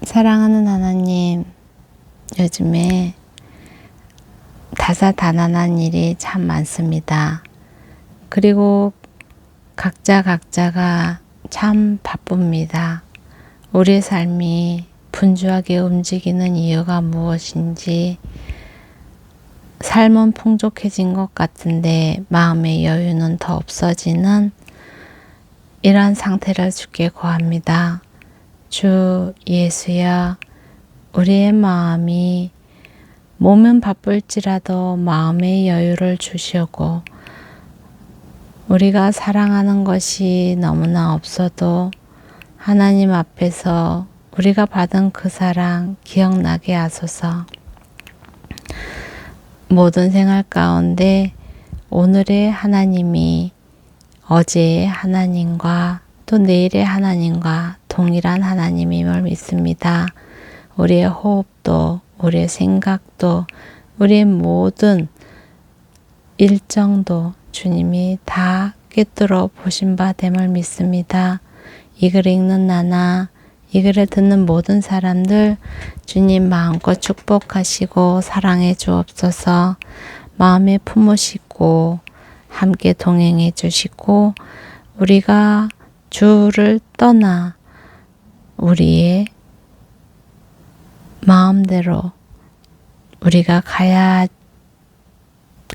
사랑하는 하나님, 요즘에 다사다난한 일이 참 많습니다. 그리고 각자가 참 바쁩니다. 우리의 삶이 분주하게 움직이는 이유가 무엇인지, 삶은 풍족해진 것 같은데 마음의 여유는 더 없어지는 이러한 상태를 주께 구합니다. 주 예수여, 우리의 마음이 몸은 바쁠지라도 마음의 여유를 주시고, 우리가 사랑하는 것이 너무나 없어도 하나님 앞에서 우리가 받은 그 사랑 기억나게 하소서. 모든 생활 가운데 오늘의 하나님이 어제의 하나님과 또 내일의 하나님과 동일한 하나님임을 믿습니다. 우리의 호흡도, 우리의 생각도, 우리의 모든 일정도 주님이 다 꿰뚫어 보신 바 됨을 믿습니다. 이 글을 읽는 나나 이 글을 듣는 모든 사람들 주님 마음껏 축복하시고 사랑해 주옵소서. 마음에 품으시고 함께 동행해 주시고, 우리가 주를 떠나 우리의 마음대로 우리가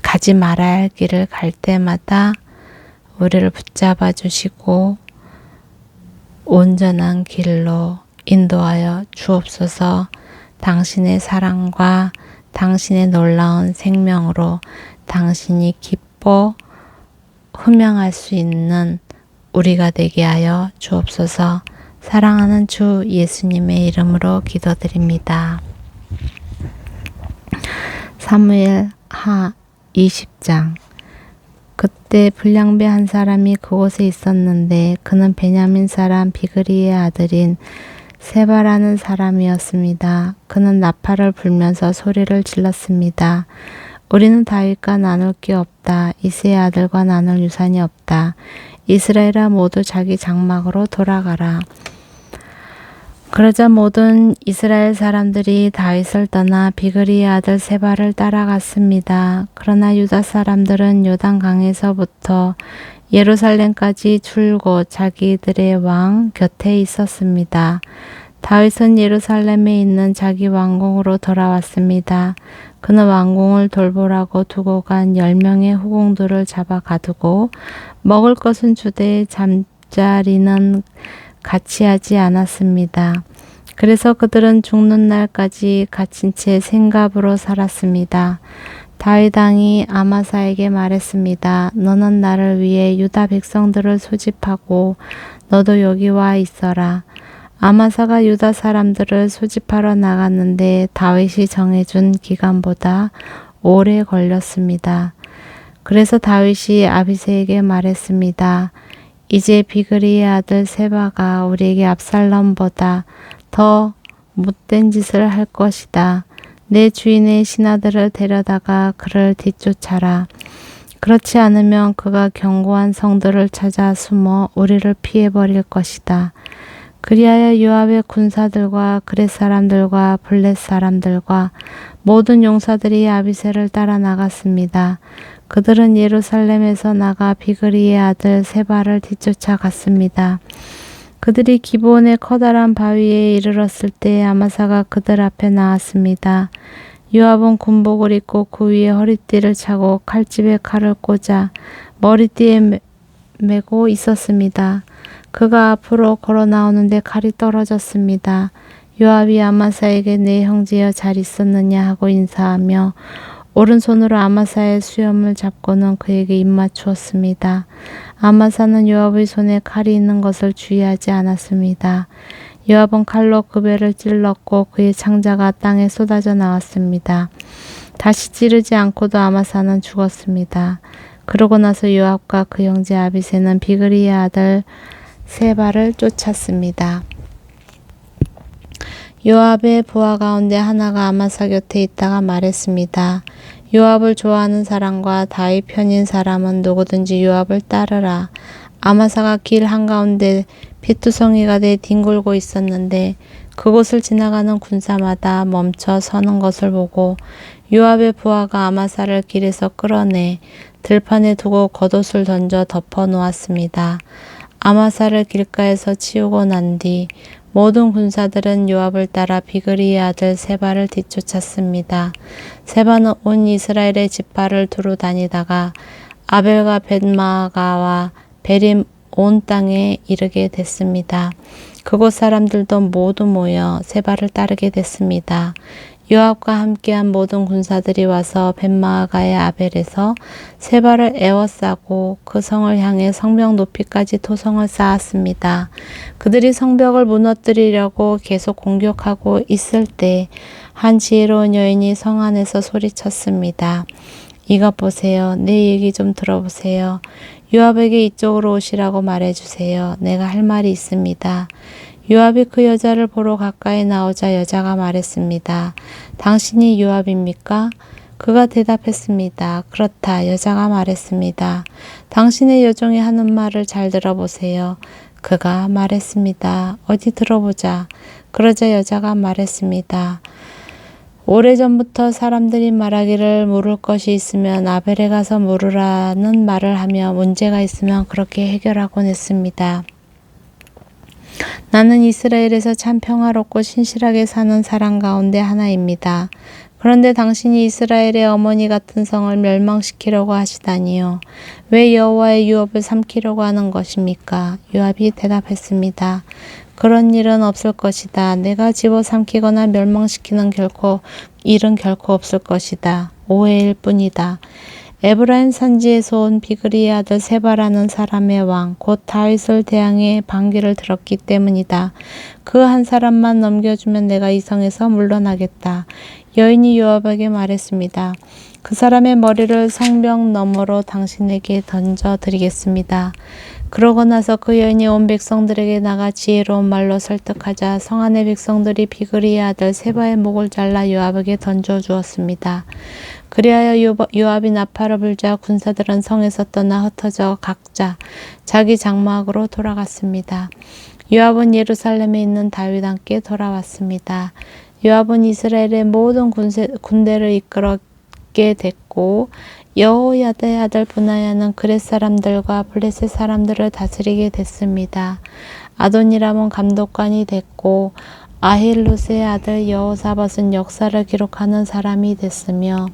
가지 말아야 할 길을 갈 때마다 우리를 붙잡아 주시고 온전한 길로 인도하여 주옵소서. 당신의 사랑과 당신의 놀라운 생명으로 당신이 기뻐 흠양할 수 있는 우리가 되게 하여 주옵소서. 사랑하는 주 예수님의 이름으로 기도드립니다. 사무엘 하 20장. 그때 불량배 한 사람이 그곳에 있었는데 그는 베냐민 사람 비그리의 아들인 세바라는 사람이었습니다. 그는 나팔을 불면서 소리를 질렀습니다. 우리는 다윗과 나눌 게 없다. 이새의 아들과 나눌 유산이 없다. 이스라엘아, 모두 자기 장막으로 돌아가라. 그러자 모든 이스라엘 사람들이 다윗을 떠나 비그리의 아들 세바를 따라갔습니다. 그러나 유다 사람들은 요단강에서부터 예루살렘까지 줄곧 자기들의 왕 곁에 있었습니다. 다윗은 예루살렘에 있는 자기 왕궁으로 돌아왔습니다. 그는 왕궁을 돌보라고 두고 간 10명의 후궁들을 잡아 가두고 먹을 것은 주되 잠자리는 같이 하지 않았습니다. 그래서 그들은 죽는 날까지 갇힌 채 생갑으로 살았습니다. 다윗 왕이 아마사에게 말했습니다. 너는 나를 위해 유다 백성들을 소집하고 너도 여기 와 있어라. 아마사가 유다 사람들을 소집하러 나갔는데 다윗이 정해준 기간보다 오래 걸렸습니다. 그래서 다윗이 아비새에게 말했습니다. 이제 비그리의 아들 세바가 우리에게 압살롬보다 더 못된 짓을 할 것이다. 내 주인의 신하들을 데려다가 그를 뒤쫓아라. 그렇지 않으면 그가 견고한 성들을 찾아 숨어 우리를 피해버릴 것이다. 그리하여 요압의 군사들과 그렛 사람들과 블렛 사람들과 모든 용사들이 아비새를 따라 나갔습니다. 그들은 예루살렘에서 나가 비그리의 아들 세바를 뒤쫓아 갔습니다. 그들이 기브온의 커다란 바위에 이르렀을 때 아마사가 그들 앞에 나왔습니다. 요압은 군복을 입고 그 위에 허리띠를 차고 칼집에 칼을 꽂아 머리띠에 메고 있었습니다. 그가 앞으로 걸어 나오는데 칼이 떨어졌습니다. 요압이 아마사에게 내 형제여 잘 있었느냐 하고 인사하며 오른손으로 아마사의 수염을 잡고는 그에게 입맞추었습니다. 아마사는 요압의 손에 칼이 있는 것을 주의하지 않았습니다. 요압은 칼로 그 배를 찔렀고 그의 창자가 땅에 쏟아져 나왔습니다. 다시 찌르지 않고도 아마사는 죽었습니다. 그러고 나서 요압과 그 형제 아비새는 비그리의 아들 세바를 쫓았습니다. 요압의 부하 가운데 하나가 아마사 곁에 있다가 말했습니다. 요압을 좋아하는 사람과 다윗 편인 사람은 누구든지 요압을 따르라. 아마사가 길 한가운데 피투성이가 돼 뒹굴고 있었는데 그곳을 지나가는 군사마다 멈춰 서는 것을 보고 요압의 부하가 아마사를 길에서 끌어내 들판에 두고 겉옷을 던져 덮어 놓았습니다. 아마사를 길가에서 치우고 난 뒤 모든 군사들은 요압을 따라 비그리의 아들 세바를 뒤쫓았습니다. 세바는 온 이스라엘의 지파를 두루 다니다가 아벨과 벳마가와 베림 온 땅에 이르게 됐습니다. 그곳 사람들도 모두 모여 세바를 따르게 됐습니다. 요압과 함께한 모든 군사들이 와서 벳마가의 아벨에서 세바를 에워싸고 그 성을 향해 성벽 높이까지 토성을 쌓았습니다. 그들이 성벽을 무너뜨리려고 계속 공격하고 있을 때 한 지혜로운 여인이 성 안에서 소리쳤습니다. 이것 보세요. 내 얘기 좀 들어보세요. 요압에게 이쪽으로 오시라고 말해주세요. 내가 할 말이 있습니다. 요압이 그 여자를 보러 가까이 나오자 여자가 말했습니다. 당신이 요압입니까? 그가 대답했습니다. 그렇다. 여자가 말했습니다. 당신의 여종이 하는 말을 잘 들어보세요. 그가 말했습니다. 어디 들어보자. 그러자 여자가 말했습니다. 오래전부터 사람들이 말하기를 물을 것이 있으면 아벨에 가서 물으라는 말을 하며 문제가 있으면 그렇게 해결하곤 했습니다. 나는 이스라엘에서 참 평화롭고 신실하게 사는 사람 가운데 하나입니다. 그런데 당신이 이스라엘의 어머니 같은 성을 멸망시키려고 하시다니요. 왜 여호와의 유업을 삼키려고 하는 것입니까? 요압이 대답했습니다. 그런 일은 없을 것이다. 내가 집어삼키거나 멸망시키는 일은 결코 없을 것이다. 오해일 뿐이다. 에브라임 산지에서 온 비그리의 아들 세바라는 사람의 왕, 곧 다윗을 대항해 반기를 들었기 때문이다. 그 한 사람만 넘겨주면 내가 이 성에서 물러나겠다. 여인이 요압에게 말했습니다. 그 사람의 머리를 성벽 너머로 당신에게 던져드리겠습니다. 그러고 나서 그 여인이 온 백성들에게 나가 지혜로운 말로 설득하자 성 안의 백성들이 비그리의 아들 세바의 목을 잘라 요압에게 던져주었습니다. 그리하여 요압이 나팔을 불자 군사들은 성에서 떠나 흩어져 각자 자기 장막으로 돌아갔습니다. 요압은 예루살렘에 있는 다윗 함께 돌아왔습니다. 요압은 이스라엘의 모든 군대를 이끌게 됐고 여호야다의 아들 브나야는 그렛 사람들과 블레셋 사람들을 다스리게 됐습니다. 아도니람은 감독관이 됐고 아힐루스의 아들 여호사밧은 역사를 기록하는 사람이 됐으며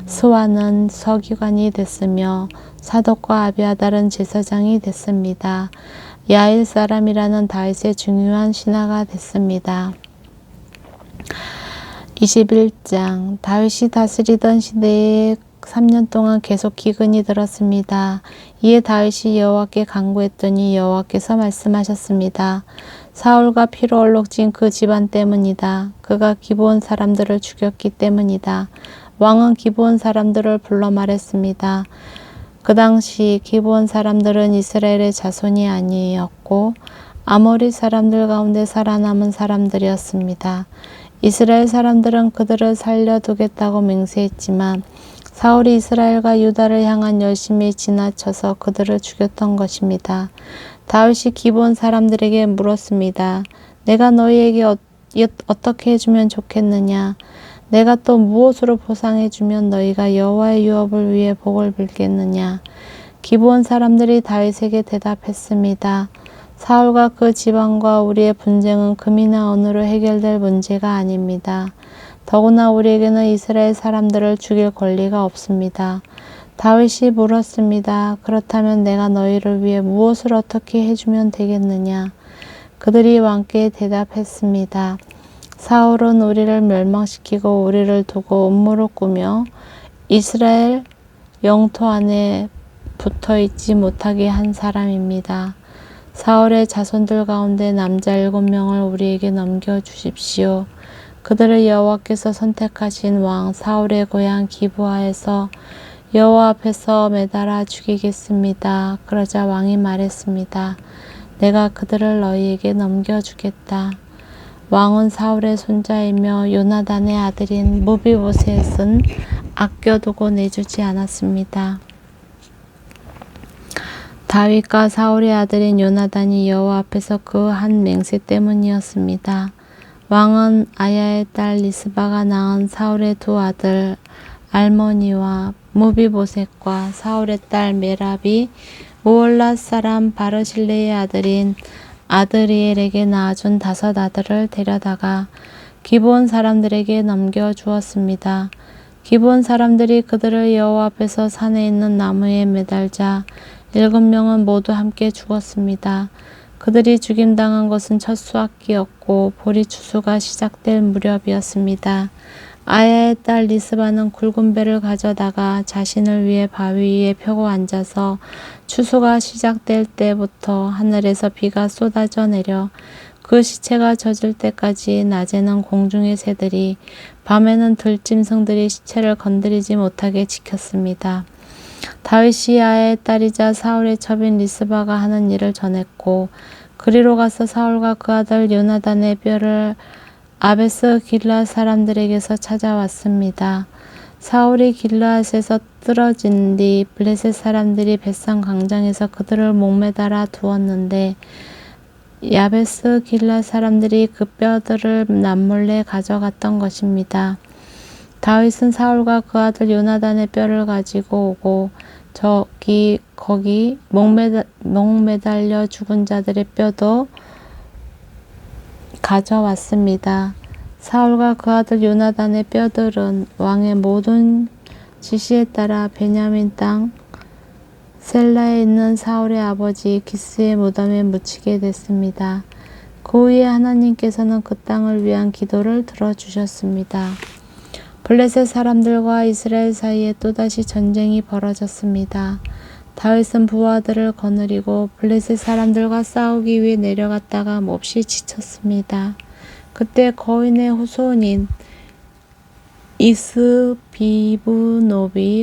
스와는 서기관이 됐으며 사독과 아비아달은 제사장이 됐습니다. 야일 사람이라는 다윗의 중요한 신하가 됐습니다. 21장 다윗이 다스리던 시대에 3년 동안 계속 기근이 들었습니다. 이에 다윗이 여호와께 간구했더니 여호와께서 말씀하셨습니다. 사울과 피로 얼룩진 그 집안 때문이다. 그가 기브온 사람들을 죽였기 때문이다. 왕은 기브온 사람들을 불러 말했습니다. 그 당시 기브온 사람들은 이스라엘의 자손이 아니었고 아모리 사람들 가운데 살아남은 사람들이었습니다. 이스라엘 사람들은 그들을 살려두겠다고 맹세했지만 사울이 이스라엘과 유다를 향한 열심히 지나쳐서 그들을 죽였던 것입니다. 다윗이 기브온 사람들에게 물었습니다. 내가 너희에게 어떻게 해주면 좋겠느냐? 내가 또 무엇으로 보상해주면 너희가 여호와의 유업을 위해 복을 빌겠느냐? 기브온 사람들이 다윗에게 대답했습니다. 사울과 그 집안과 우리의 분쟁은 금이나 은으로 해결될 문제가 아닙니다. 더구나 우리에게는 이스라엘 사람들을 죽일 권리가 없습니다. 다윗이 물었습니다. 그렇다면 내가 너희를 위해 무엇을 어떻게 해주면 되겠느냐? 그들이 왕께 대답했습니다. 사울은 우리를 멸망시키고 우리를 두고 음모를 꾸며 이스라엘 영토 안에 붙어있지 못하게 한 사람입니다. 사울의 자손들 가운데 남자 7명을 우리에게 넘겨주십시오. 그들을 여호와께서 선택하신 왕 사울의 고향 기브아에서 여호와 앞에서 매달아 죽이겠습니다. 그러자 왕이 말했습니다. 내가 그들을 너희에게 넘겨주겠다. 왕은 사울의 손자이며 요나단의 아들인 무비보셋은 아껴두고 내주지 않았습니다. 다윗과 사울의 아들인 요나단이 여호와 앞에서 그 한 맹세 때문이었습니다. 왕은 아야의 딸 리스바가 낳은 사울의 두 아들 알모니와 무비보셋과 사울의 딸 메랍이 무올랏 사람 바르실레의 아들인 아드리엘에게 낳아준 5 아들을 데려다가 기브온 사람들에게 넘겨주었습니다. 기브온 사람들이 그들을 여호와 앞에서 산에 있는 나무에 매달자 7명은 모두 함께 죽었습니다. 그들이 죽임당한 것은 첫 수확기였고 보리 추수가 시작될 무렵이었습니다. 아야의 딸 리스바는 굵은 배를 가져다가 자신을 위해 바위 위에 펴고 앉아서 추수가 시작될 때부터 하늘에서 비가 쏟아져 내려 그 시체가 젖을 때까지 낮에는 공중의 새들이 밤에는 들짐승들이 시체를 건드리지 못하게 지켰습니다. 다윗이 아야의 딸이자 사울의 첩인 리스바가 하는 일을 전했고 그리로 가서 사울과 그 아들 요나단의 뼈를 아베스 길르앗 사람들에게서 찾아왔습니다. 사울이 길르앗에서 쓰러진 뒤 블레셋 사람들이 벳산 광장에서 그들을 목매달아 두었는데 야베스 길르앗 사람들이 그 뼈들을 남몰래 가져갔던 것입니다. 다윗은 사울과 그 아들 요나단의 뼈를 가지고 오고 거기 목매달려 죽은 자들의 뼈도 가져왔습니다. 사울과 그 아들 요나단의 뼈들은 왕의 모든 지시에 따라 베냐민 땅 셀라에 있는 사울의 아버지 기스의 무덤에 묻히게 됐습니다. 그 후에 하나님께서는 그 땅을 위한 기도를 들어주셨습니다. 블레셋 사람들과 이스라엘 사이에 또다시 전쟁이 벌어졌습니다. 다윗은 부하들을 거느리고 블레셋 사람들과 싸우기 위해 내려갔다가 몹시 지쳤습니다. 그때 거인의 후손인 이스비브노비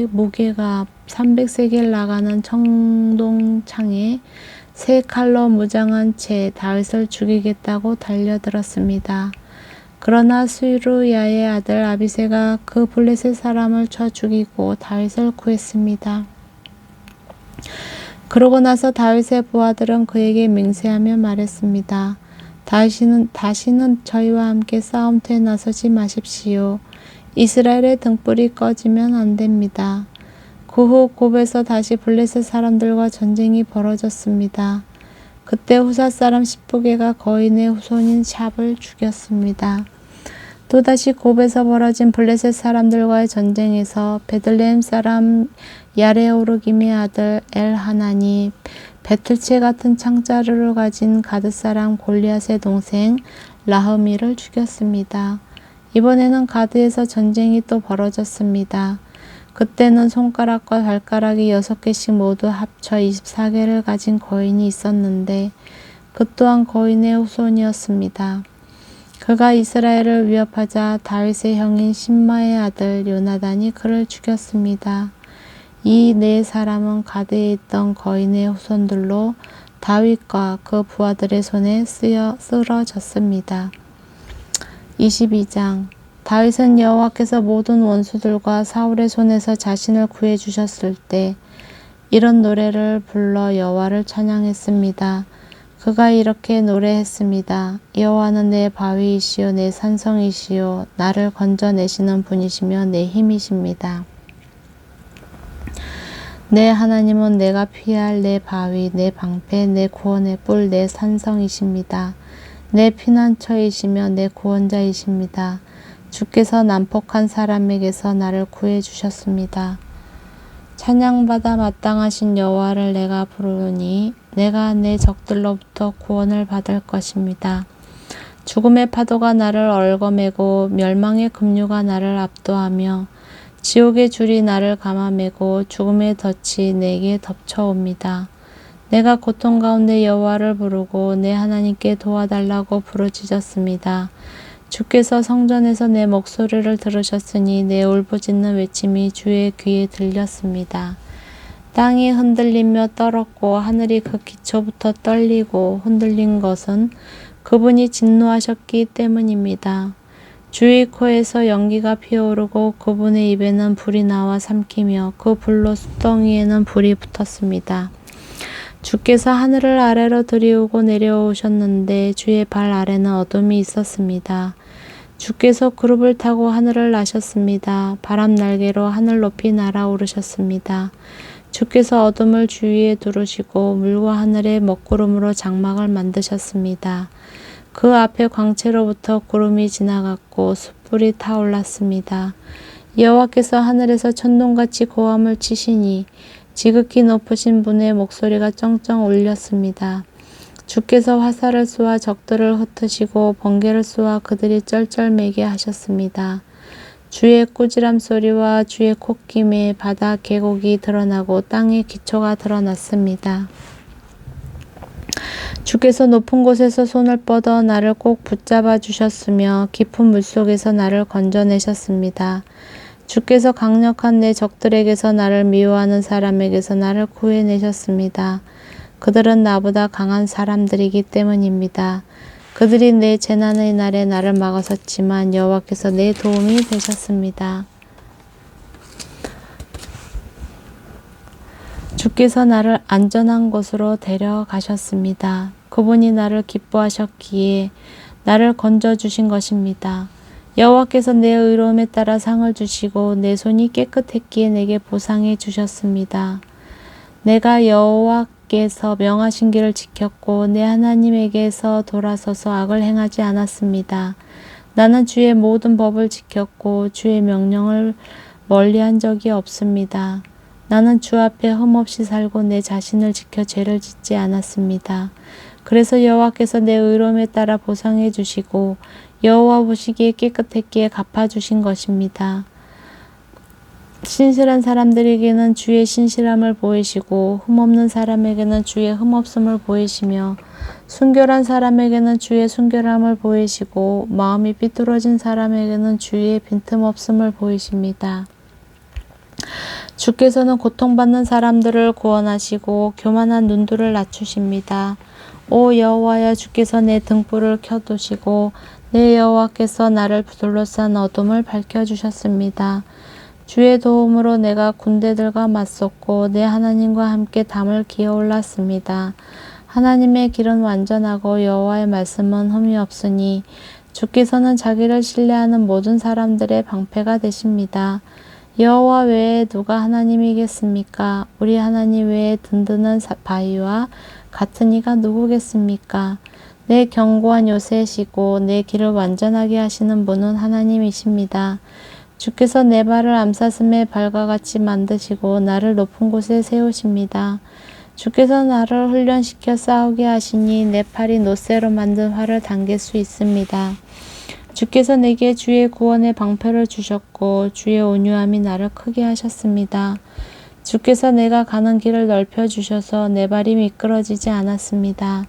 무게가 300세겔 나가는 청동창에 3칼로 무장한 채 다윗을 죽이겠다고 달려들었습니다. 그러나 스루야의 아들 아비새가 그 블레셋 사람을 쳐 죽이고 다윗을 구했습니다. 그러고 나서 다윗의 부하들은 그에게 맹세하며 말했습니다. 다시는 저희와 함께 싸움터에 나서지 마십시오. 이스라엘의 등불이 꺼지면 안 됩니다. 그 후 곱에서 다시 블레셋 사람들과 전쟁이 벌어졌습니다. 그때 후사 사람 10부개가 거인의 후손인 샵을 죽였습니다. 또다시 곱에서 벌어진 블레셋 사람들과의 전쟁에서 베들레헴 사람 야레오르김의 아들 엘하난이 배틀채 같은 창자루를 가진 가드 사람 골리앗의 동생 라흐미를 죽였습니다. 이번에는 가드에서 전쟁이 또 벌어졌습니다. 그때는 손가락과 발가락이 6개씩 모두 합쳐 24개를 가진 거인이 있었는데 그 또한 거인의 후손이었습니다. 그가 이스라엘을 위협하자 다윗의 형인 심마의 아들 요나단이 그를 죽였습니다. 이 4사람은 가드에 있던 거인의 후손들로 다윗과 그 부하들의 손에 쓰러졌습니다. 22장 다윗은 여호와께서 모든 원수들과 사울의 손에서 자신을 구해주셨을 때 이런 노래를 불러 여호와를 찬양했습니다. 그가 이렇게 노래했습니다. 여호와는 내 바위이시요 내 산성이시요 나를 건져내시는 분이시며 내 힘이십니다. 내 하나님은 내가 피할 내 바위, 내 방패, 내 구원의 뿔, 내 산성이십니다. 내 피난처이시며 내 구원자이십니다. 주께서 난폭한 사람에게서 나를 구해주셨습니다. 찬양받아 마땅하신 여호와를 내가 부르니 내가 내 적들로부터 구원을 받을 것입니다. 죽음의 파도가 나를 얽어매고 멸망의 급류가 나를 압도하며 지옥의 줄이 나를 감아매고 죽음의 덫이 내게 덮쳐옵니다. 내가 고통 가운데 여호와를 부르고 내 하나님께 도와달라고 부르짖었습니다. 주께서 성전에서 내 목소리를 들으셨으니 내 울부짖는 외침이 주의 귀에 들렸습니다. 땅이 흔들리며 떨었고 하늘이 그 기초부터 떨리고 흔들린 것은 그분이 진노하셨기 때문입니다. 주의 코에서 연기가 피어오르고 그분의 입에는 불이 나와 삼키며 그 불로 숯덩이에는 불이 붙었습니다. 주께서 하늘을 아래로 들이우고 내려오셨는데 주의 발 아래는 어둠이 있었습니다. 주께서 그룹을 타고 하늘을 나셨습니다. 바람 날개로 하늘 높이 날아오르셨습니다. 주께서 어둠을 주위에 두르시고 물과 하늘의 먹구름으로 장막을 만드셨습니다. 그 앞에 광채로부터 구름이 지나갔고 숯불이 타올랐습니다. 여호와께서 하늘에서 천둥같이 고함을 치시니 지극히 높으신 분의 목소리가 쩡쩡 울렸습니다. 주께서 화살을 쏘아 적들을 흩으시고 번개를 쏘아 그들이 쩔쩔매게 하셨습니다. 주의 꾸지람 소리와 주의 콧김에 바다 계곡이 드러나고 땅의 기초가 드러났습니다. 주께서 높은 곳에서 손을 뻗어 나를 꼭 붙잡아 주셨으며 깊은 물속에서 나를 건져내셨습니다. 주께서 강력한 내 적들에게서 나를 미워하는 사람에게서 나를 구해내셨습니다. 그들은 나보다 강한 사람들이기 때문입니다. 그들이 내 재난의 날에 나를 막아섰지만 여호와께서 내 도움이 되셨습니다. 주께서 나를 안전한 곳으로 데려가셨습니다. 그분이 나를 기뻐하셨기에 나를 건져주신 것입니다. 여호와께서 내 의로움에 따라 상을 주시고 내 손이 깨끗했기에 내게 보상해 주셨습니다. 내가 여호와께서 명하신 길을 지켰고 내 하나님에게서 돌아서서 악을 행하지 않았습니다. 나는 주의 모든 법을 지켰고 주의 명령을 멀리한 적이 없습니다. 나는 주 앞에 흠없이 살고 내 자신을 지켜 죄를 짓지 않았습니다. 그래서 여호와께서 내 의로움에 따라 보상해 주시고 여호와 보시기에 깨끗했기에 갚아주신 것입니다. 신실한 사람들에게는 주의 신실함을 보이시고 흠없는 사람에게는 주의 흠없음을 보이시며 순결한 사람에게는 주의 순결함을 보이시고 마음이 삐뚤어진 사람에게는 주의 빈틈없음을 보이십니다. 주께서는 고통받는 사람들을 구원하시고 교만한 눈들을 낮추십니다. 오 여호와여, 주께서 내 등불을 켜두시고 내 여호와께서 나를 둘러싼 어둠을 밝혀주셨습니다. 주의 도움으로 내가 군대들과 맞섰고 내 하나님과 함께 담을 기어올랐습니다. 하나님의 길은 완전하고 여호와의 말씀은 흠이 없으니 주께서는 자기를 신뢰하는 모든 사람들의 방패가 되십니다. 여호와 외에 누가 하나님이겠습니까? 우리 하나님 외에 든든한 바위와 같은 이가 누구겠습니까? 내 견고한 요새시고 내 길을 완전하게 하시는 분은 하나님이십니다. 주께서 내 발을 암사슴의 발과 같이 만드시고 나를 높은 곳에 세우십니다. 주께서 나를 훈련시켜 싸우게 하시니 내 팔이 노쇠로 만든 활을 당길 수 있습니다. 주께서 내게 주의 구원의 방패를 주셨고 주의 온유함이 나를 크게 하셨습니다. 주께서 내가 가는 길을 넓혀주셔서 내 발이 미끄러지지 않았습니다.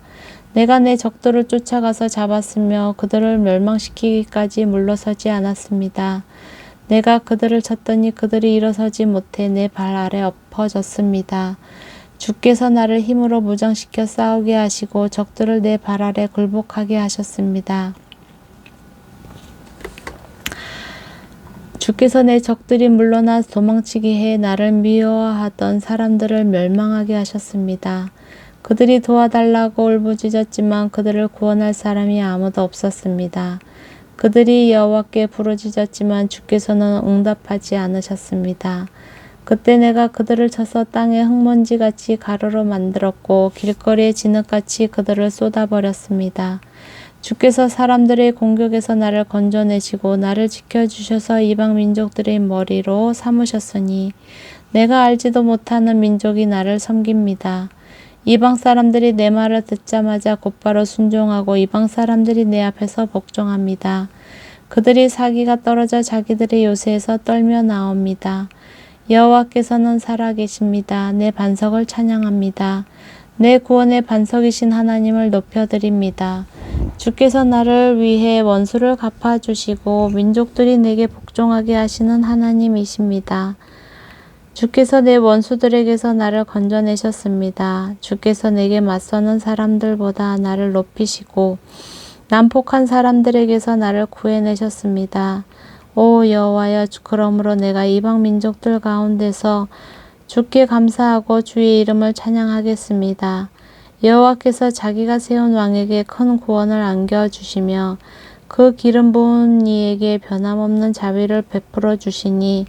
내가 내 적들을 쫓아가서 잡았으며 그들을 멸망시키기까지 물러서지 않았습니다. 내가 그들을 쳤더니 그들이 일어서지 못해 내 발 아래 엎어졌습니다. 주께서 나를 힘으로 무장시켜 싸우게 하시고 적들을 내 발 아래 굴복하게 하셨습니다. 주께서 내 적들이 물러나 도망치게 해 나를 미워하던 사람들을 멸망하게 하셨습니다. 그들이 도와달라고 울부짖었지만 그들을 구원할 사람이 아무도 없었습니다. 그들이 여호와께 부르짖었지만 주께서는 응답하지 않으셨습니다. 그때 내가 그들을 쳐서 땅에 흙먼지같이 가루로 만들었고 길거리에 진흙같이 그들을 쏟아버렸습니다. 주께서 사람들의 공격에서 나를 건져내시고 나를 지켜주셔서 이방 민족들의 머리로 삼으셨으니 내가 알지도 못하는 민족이 나를 섬깁니다. 이방 사람들이 내 말을 듣자마자 곧바로 순종하고 이방 사람들이 내 앞에서 복종합니다. 그들이 사기가 떨어져 자기들의 요새에서 떨며 나옵니다. 여호와께서는 살아계십니다. 내 반석을 찬양합니다. 내 구원의 반석이신 하나님을 높여드립니다. 주께서 나를 위해 원수를 갚아주시고 민족들이 내게 복종하게 하시는 하나님이십니다. 주께서 내 원수들에게서 나를 건져내셨습니다. 주께서 내게 맞서는 사람들보다 나를 높이시고 난폭한 사람들에게서 나를 구해내셨습니다. 오 여호와여, 그러므로 내가 이방 민족들 가운데서 주께 감사하고 주의 이름을 찬양하겠습니다. 여호와께서 자기가 세운 왕에게 큰 구원을 안겨주시며 그 기름 부은 이에게 변함없는 자비를 베풀어 주시니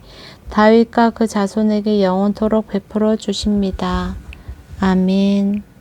다윗과 그 자손에게 영원토록 베풀어 주십니다. 아멘.